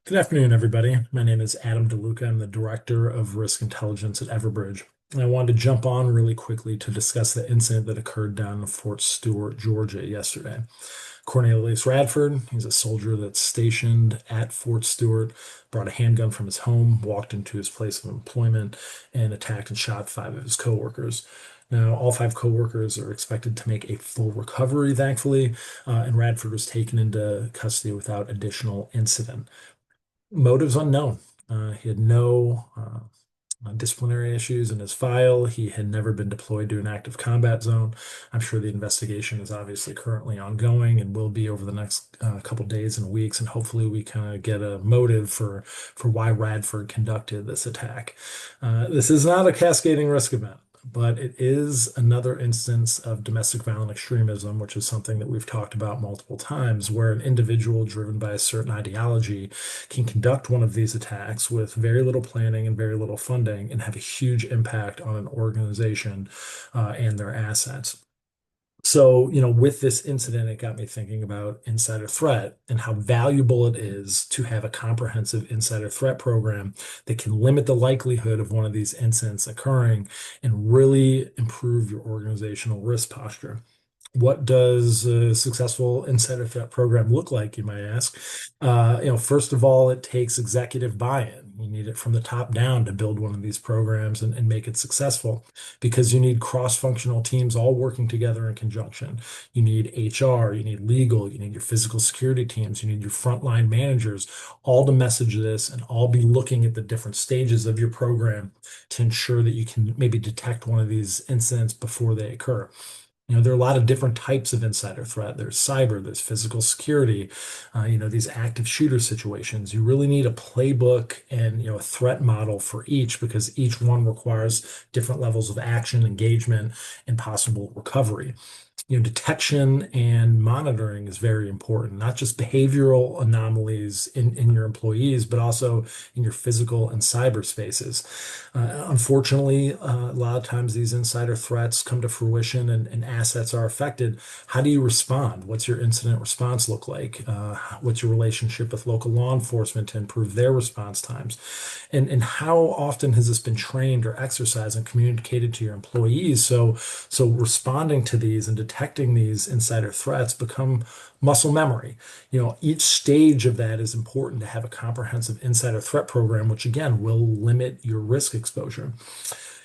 Good afternoon, everybody. My name is Adam DeLuca. I'm the Director of Risk Intelligence at Everbridge. And I wanted to jump on really quickly to discuss the incident that occurred down in Fort Stewart, Georgia yesterday. Cornelius Radford, he's a soldier that's stationed at Fort Stewart, brought a handgun from his home, walked into his place of employment, and attacked and shot five of his coworkers. Now, all five coworkers are expected to make a full recovery, thankfully, and Radford was taken into custody without additional incident. Motives unknown. He had no disciplinary issues in his file. He had never been deployed to an active combat zone. I'm sure the investigation is obviously currently ongoing and will be over the next couple days and weeks, and hopefully we kind of get a motive for why Radford conducted this attack. This is not a cascading risk event, but it is another instance of domestic violent extremism, which is something that we've talked about multiple times, where an individual driven by a certain ideology can conduct one of these attacks with very little planning and very little funding and have a huge impact on an organization and their assets. So, with this incident, it got me thinking about insider threat and how valuable it is to have a comprehensive insider threat program that can limit the likelihood of one of these incidents occurring and really improve your organizational risk posture. What does a successful insider threat program look like, you might ask? First of all, it takes executive buy-in. You need it from the top down to build one of these programs and make it successful because you need cross-functional teams all working together in conjunction. You need HR, you need legal, you need your physical security teams, you need your frontline managers, all to message this and all be looking at the different stages of your program to ensure that you can maybe detect one of these incidents before they occur. There are a lot of different types of insider threat. There's cyber, there's physical security, these active shooter situations. You really need a playbook and, a threat model for each because each one requires different levels of action, engagement, and possible recovery. Detection and monitoring is very important, not just behavioral anomalies in your employees, but also in your physical and cyber spaces. Unfortunately, a lot of times these insider threats come to fruition and assets are affected. How do you respond? What's your incident response look like? What's your relationship with local law enforcement to improve their response times? And how often has this been trained or exercised and communicated to your employees? So responding to these and detecting these insider threats become muscle memory. Each stage of that is important to have a comprehensive insider threat program, which again will limit your risk exposure.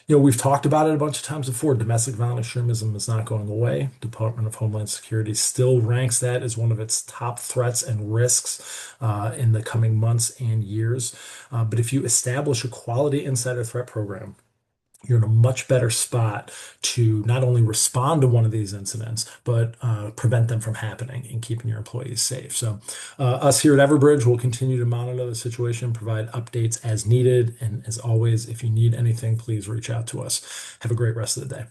We've talked about it a bunch of times before. Domestic violent extremism is not going away. Department of Homeland Security still ranks that as one of its top threats and risks in the coming months and years. But if you establish a quality insider threat program, you're in a much better spot to not only respond to one of these incidents, but prevent them from happening and keeping your employees safe. So, us here at Everbridge will continue to monitor the situation, provide updates as needed. And as always, if you need anything, please reach out to us. Have a great rest of the day.